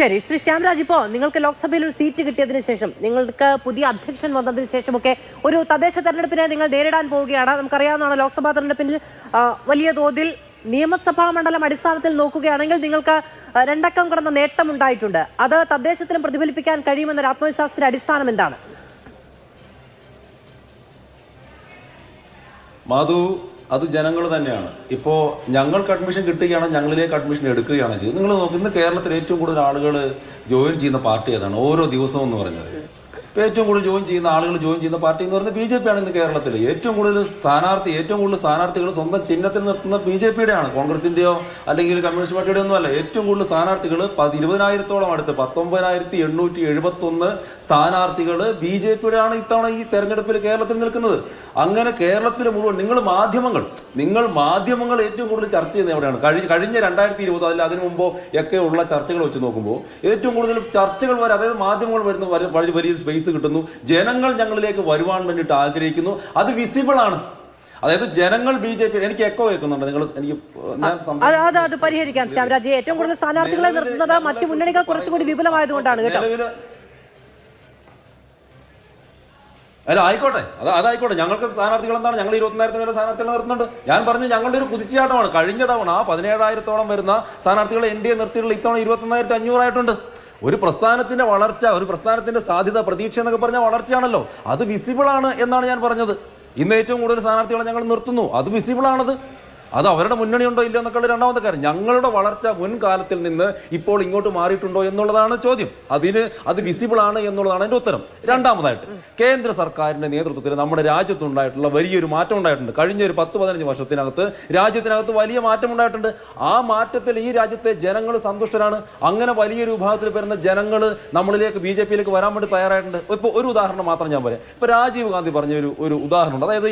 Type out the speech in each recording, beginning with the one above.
ശരി, ശ്രീ ശ്യാംരാജ്, ഇപ്പോൾ നിങ്ങൾക്ക് ലോക്സഭയിൽ ഒരു സീറ്റ് കിട്ടിയതിനു ശേഷം, നിങ്ങൾക്ക് പുതിയ അധ്യക്ഷൻ വന്നതിന് ശേഷമൊക്കെ ഒരു തദ്ദേശ തെരഞ്ഞെടുപ്പിനെ നിങ്ങൾ നേരിടാൻ പോവുകയാണ്. നമുക്കറിയാവുന്നതാണ്, ലോക്സഭാ തെരഞ്ഞെടുപ്പിൽ വലിയ തോതിൽ നിയമസഭാ മണ്ഡലം അടിസ്ഥാനത്തിൽ നോക്കുകയാണെങ്കിൽ നിങ്ങൾക്ക് 2 അക്കം കടന്ന നേട്ടം ഉണ്ടായിട്ടുണ്ട്. അത് തദ്ദേശത്തിലും പ്രതിഫലിപ്പിക്കാൻ കഴിയുമെന്നൊരു ആത്മവിശ്വാസത്തിന്റെ അടിസ്ഥാനം എന്താണ്? മാധു, അത് ജനങ്ങൾ തന്നെയാണ്. ഇപ്പോൾ ഞങ്ങൾക്ക് അഡ്മിഷൻ കിട്ടുകയാണ്, ഞങ്ങളിലേക്ക് അഡ്മിഷൻ എടുക്കുകയാണ് ചെയ്തത്. നിങ്ങൾ നോക്ക്, ഇന്ന് കേരളത്തിൽ ഏറ്റവും കൂടുതൽ ആളുകൾ ജോയിൻ ചെയ്യുന്ന പാർട്ടി ഏതാണ്? ഓരോ ദിവസവും എന്ന് പറഞ്ഞത് ഇപ്പോൾ ഏറ്റവും കൂടുതൽ ജോയിൻ ചെയ്യുന്ന പാർട്ടി എന്ന് പറയുന്നത് BJP ആണ്. ഇന്ന് കേരളത്തിൽ ഏറ്റവും കൂടുതൽ സ്ഥാനാർത്ഥികൾ സ്വന്തം ചിഹ്നത്തിൽ നിർത്തുന്ന BJPയുടെ ആണ്. കോൺഗ്രസിന്റെയോ അല്ലെങ്കിൽ കമ്മ്യൂണിസ്റ്റ് പാർട്ടിയുടെ ഒന്നും അല്ല. ഏറ്റവും കൂടുതൽ സ്ഥാനാർത്ഥികൾ 20,000-ഓളം അടുത്ത് 19,871 സ്ഥാനാർത്ഥികൾ BJPയുടെ ആണ് ഇത്തവണ ഈ തെരഞ്ഞെടുപ്പിൽ കേരളത്തിൽ നിൽക്കുന്നത്. അങ്ങനെ കേരളത്തിൽ മുഴുവൻ നിങ്ങൾ മാധ്യമങ്ങൾ ഏറ്റവും കൂടുതൽ ചർച്ച ചെയ്യുന്നത് എവിടെയാണ്? കഴിഞ്ഞ 2020 അല്ല അതിനു മുമ്പോ ഒക്കെ ഉള്ള ചർച്ചകൾ വെച്ച് നോക്കുമ്പോൾ ഏറ്റവും കൂടുതൽ ചർച്ചകൾ വരെ, അതായത് മാധ്യമങ്ങൾ വരുന്ന വലിയൊരു സ്പേസ് കിട്ടുന്നു. ജനങ്ങൾ ഞങ്ങളിലേക്ക് വരുവാൻ വേണ്ടിയിട്ട് ആഗ്രഹിക്കുന്നു. അത് വിസിബിൾ ആണ്. അതായത് ജനങ്ങൾ BJP, എനിക്ക് എക്കോ കേൾക്കുന്നുണ്ട്. അത് പരിഹരിക്കാം ശ്യാംരാജ്. ഏറ്റവും കൂടുതൽ സ്ഥാനാർത്ഥികളെ നിർത്തുന്നത് മറ്റു മുന്നണികൾ കുറച്ചുകൂടി വിപുലമായതുകൊണ്ടാണ് കേട്ടോ. അല്ല, ആയിക്കോട്ടെ, അതായിക്കോട്ടെ. ഞങ്ങൾക്ക് സ്ഥാനാർത്ഥികൾ എന്താണ്? ഞങ്ങൾ 21,000 വരെ സ്ഥാനാർത്ഥികളെ നിർത്തുന്നുണ്ട്. ഞാൻ പറഞ്ഞു, ഞങ്ങളുടെ ഒരു കുതിച്ചാട്ടമാണ്. കഴിഞ്ഞ തവണ 17,000-ഓളം വരുന്ന സ്ഥാനാർത്ഥികളെ NDA നിർത്തിയിട്ടുള്ള ഇത്തവണ 21,500 ആയിട്ടുണ്ട്. ഒരു പ്രസ്ഥാനത്തിന്റെ വളർച്ച, ഒരു പ്രസ്ഥാനത്തിന്റെ സാധ്യത, പ്രതീക്ഷ എന്നൊക്കെ പറഞ്ഞ വളർച്ചയാണല്ലോ. അത് വിസിബിൾ ആണ് എന്നാണ് ഞാൻ പറഞ്ഞത്. ഇന്ന് ഏറ്റവും കൂടുതൽ സ്ഥാനാർത്ഥികളെ ഞങ്ങൾ നിർത്തുന്നു. അത് വിസിബിൾ ആണത്. അത് അവരുടെ മുന്നണി ഉണ്ടോ ഇല്ലയോ എന്നൊക്കെ രണ്ടാമത്തെ കാര്യം. ഞങ്ങളുടെ വളർച്ച മുൻകാലത്തിൽ നിന്ന് ഇപ്പോൾ ഇങ്ങോട്ട് മാറിയിട്ടുണ്ടോ എന്നുള്ളതാണ് ചോദ്യം. അത് വിസിബിൾ ആണ് എന്നുള്ളതാണ് എൻ്റെ ഉത്തരം. രണ്ടാമതായിട്ട്, കേന്ദ്ര സർക്കാരിന്റെ നേതൃത്വത്തിൽ നമ്മുടെ രാജ്യത്തുണ്ടായിട്ടുള്ള വലിയൊരു മാറ്റം ഉണ്ടായിട്ടുണ്ട്. കഴിഞ്ഞ ഒരു 10-15 വർഷത്തിനകത്ത് രാജ്യത്തിനകത്ത് വലിയ മാറ്റം ഉണ്ടായിട്ടുണ്ട്. ആ മാറ്റത്തിൽ ഈ രാജ്യത്തെ ജനങ്ങൾ സന്തുഷ്ടരാണ്. അങ്ങനെ വലിയൊരു വിഭാഗത്തിൽ വരുന്ന ജനങ്ങൾ നമ്മളിലേക്ക്, BJPയിലേക്ക് വരാൻ വേണ്ടി തയ്യാറായിട്ടുണ്ട്. ഇപ്പോൾ ഒരു ഉദാഹരണം മാത്രം ഞാൻ പറയാം. ഇപ്പോൾ രാജീവ് ഗാന്ധി പറഞ്ഞ ഒരു ഉദാഹരണമുണ്ട്. അതായത്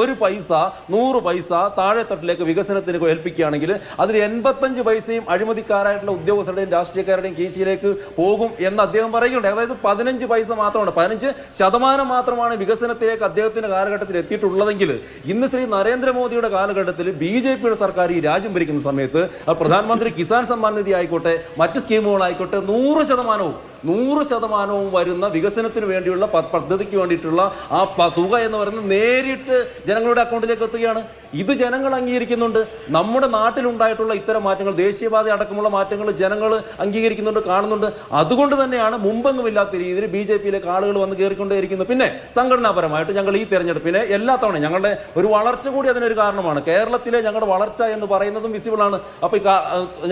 ഒരു പൈസ 100 പൈസ താഴെ തട്ടിലേക്ക് വികസനത്തിന് ഏൽപ്പിക്കുകയാണെങ്കിൽ അതിൽ 85 പൈസയും അഴിമതിക്കാരായിട്ടുള്ള ഉദ്യോഗസ്ഥരുടെയും രാഷ്ട്രീയക്കാരുടെയും കേസിലേക്ക് പോകും എന്ന് അദ്ദേഹം പറയുകയുണ്ട്. അതായത് 15 പൈസ മാത്രമാണ്, 15% മാത്രമാണ് വികസനത്തിലേക്ക് അദ്ദേഹത്തിന്റെ കാലഘട്ടത്തിൽ എത്തിയിട്ടുള്ളതെങ്കിൽ ഇന്ന് ശ്രീ നരേന്ദ്രമോദിയുടെ കാലഘട്ടത്തിൽ BJPയുടെ സർക്കാർ ഈ രാജ്യം ഭരിക്കുന്ന സമയത്ത് പ്രധാനമന്ത്രി കിസാൻ സമ്മാൻ നിധി ആയിക്കോട്ടെ, മറ്റ് സ്കീമുകളായിക്കോട്ടെ, 100% വരുന്ന വികസനത്തിന് വേണ്ടിയുള്ള പദ്ധതിക്ക് വേണ്ടിയിട്ടുള്ള ആ തുക എന്ന് പറയുന്നത് നേരിട്ട് ജനങ്ങളുടെ അക്കൗണ്ടിലേക്ക് എത്തുകയാണ്. ഇത് ജനങ്ങൾ അംഗീകരിക്കുന്നുണ്ട്. നമ്മുടെ നാട്ടിലുണ്ടായിട്ടുള്ള ഇത്തരം മാറ്റങ്ങൾ, ദേശീയപാത അടക്കമുള്ള മാറ്റങ്ങൾ ജനങ്ങൾ അംഗീകരിക്കുന്നുണ്ട്, കാണുന്നുണ്ട്. അതുകൊണ്ട് തന്നെയാണ് മുമ്പെങ്ങുമില്ലാത്ത രീതിയിൽ BJPയിലേക്ക് ആളുകൾ വന്ന് കയറിക്കൊണ്ടേയിരിക്കുന്നത്. പിന്നെ സംഘടനാപരമായിട്ട് ഞങ്ങൾ ഈ തെരഞ്ഞെടുപ്പിനെ എല്ലാ തവണയും ഞങ്ങളുടെ ഒരു വളർച്ച കൂടി അതിനൊരു കാരണമാണ്. കേരളത്തിലെ ഞങ്ങളുടെ വളർച്ച എന്ന് പറയുന്നതും വിസിബിൾ ആണ്. അപ്പോൾ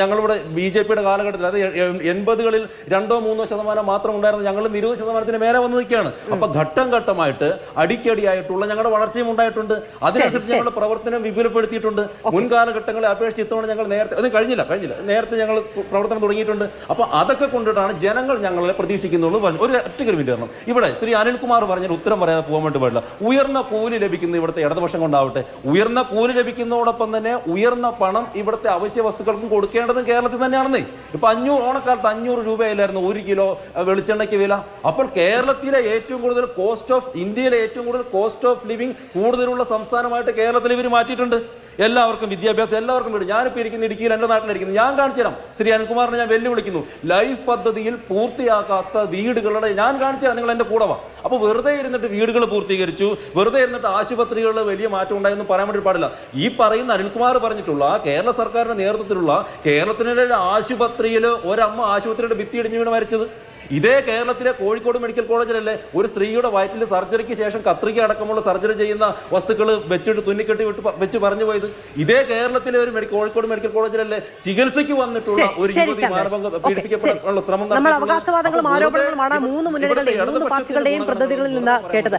ഞങ്ങളിവിടെ BJPയുടെ കാലഘട്ടത്തിൽ, അതായത് 80കളിൽ 2-3% മാത്രം ഉണ്ടായിരുന്നു. ഞങ്ങൾ 20% മേലെ വന്ന് നിൽക്കുകയാണ്. അപ്പൊ ഘട്ടം ഘട്ടമായിട്ട് അടിക്കടിയായിട്ടുള്ള ഞങ്ങളുടെ വളർച്ചയും ഉണ്ടായിട്ടുണ്ട്. അതിനനുസരിച്ച് ഞങ്ങളുടെ പ്രവർത്തനം വിപുലപ്പെടുത്തിയിട്ടുണ്ട്. മുൻകാലഘട്ടങ്ങളെ അപേക്ഷിച്ച് ഇത്തവണ ഞങ്ങൾ നേരത്തെ ഞങ്ങൾ പ്രവർത്തനം തുടങ്ങിയിട്ടുണ്ട്. അപ്പൊ അതൊക്കെ കൊണ്ടിട്ടാണ് ജനങ്ങൾ ഞങ്ങളെ പ്രതീക്ഷിക്കുന്നുള്ളൂ. ഒരു ഒറ്റയ്ക്ക് മിനിറ്റ് തരണം. ഇവിടെ ശ്രീ അനിൽകുമാർ പറഞ്ഞൊരു ഉത്തരം പറയാതെ പോകാൻ വേണ്ടി പാടില്ല. ഉയർന്ന കൂലി ലഭിക്കുന്ന ഇവിടുത്തെ ഇടതുപക്ഷം കൊണ്ടാവട്ടെ, ഉയർന്ന കൂലി ലഭിക്കുന്നതോടൊപ്പം തന്നെ ഉയർന്ന പണം ഇവിടുത്തെ അവശ്യ വസ്തുക്കൾക്കും കൊടുക്കേണ്ടതും കേരളത്തിൽ തന്നെയാണെന്നേ. ഇപ്പൊ ഓണക്കാലത്ത് 500 രൂപയിലായിരുന്നു 1 കിലോ വെളിച്ചെണ്ണയ്ക്ക് വില. അപ്പോൾ കേരളത്തിലെ ഏറ്റവും കൂടുതൽ ഇന്ത്യയിലെ ഏറ്റവും കൂടുതൽ കോസ്റ്റ് ഓഫ് ലിവിംഗ് കൂടുതലുള്ള സംസ്ഥാനമായിട്ട് കേരളത്തിൽ ഇവർ മാറ്റിയിട്ടുണ്ട്. എല്ലാവർക്കും വിദ്യാഭ്യാസം, എല്ലാവർക്കും വീട്. ഞാനിപ്പോൾ ഇരിക്കുന്ന ഇടുക്കിയിൽ, എൻ്റെ നാട്ടിലിരിക്കുന്നു. ഞാൻ കാണിച്ചു തരാം. ശ്രീ അനിൽകുമാറിനെ ഞാൻ വെല്ലുവിളിക്കുന്നു. ലൈഫ് പദ്ധതിയിൽ പൂർത്തിയാക്കാത്ത വീടുകളുടെ ഞാൻ കാണിച്ചു തരാം. നിങ്ങൾ എൻ്റെ കൂടെ വാ. അപ്പോൾ വെറുതെ ഇരുന്നിട്ട് വീടുകൾ പൂർത്തീകരിച്ചു, വെറുതെ ഇരുന്നിട്ട് ആശുപത്രികളിൽ വലിയ മാറ്റം ഉണ്ടായെന്ന് പറയാൻ വേണ്ടി പാടില്ല. ഈ പറയുന്ന അനിൽകുമാർ പറഞ്ഞിട്ടുള്ള കേരള സർക്കാരിന്റെ നേതൃത്വത്തിലുള്ള കേരളത്തിലെ ആശുപത്രിയിൽ ഒരമ്മ ആശുപത്രിയുടെ ഭിത്തി ഇടിഞ്ഞു വീണ് മരിച്ചത്. ഇതേ കേരളത്തിലെ കോഴിക്കോട് മെഡിക്കൽ കോളേജിലല്ലേ ഒരു സ്ത്രീയുടെ വയറ്റിൽ സർജറിക്ക് ശേഷം കത്രിക അടക്കമുള്ള സർജറി ചെയ്യുന്ന വസ്തുക്കൾ വെച്ചിട്ട് തുന്നിക്കെട്ടി വെച്ച് പറഞ്ഞു പോയത്. ഇതേ കേരളത്തിലെ ഒരു കോഴിക്കോട് മെഡിക്കൽ കോളേജിലല്ലേ ചികിത്സയ്ക്ക് വന്നിട്ടുള്ള ഒരു യുവതി മാനഭംഗം പീഡിപ്പിക്കപ്പെടാനുള്ള ശ്രമം. നമ്മൾ അവകാശവാദങ്ങളും ആരോപണങ്ങളുമാണ് 3 മുന്നണികളുടെയും 3 പാർട്ടികളുടെയും പ്രതിനിധികളിൽ നിന്ന് കേട്ടത്.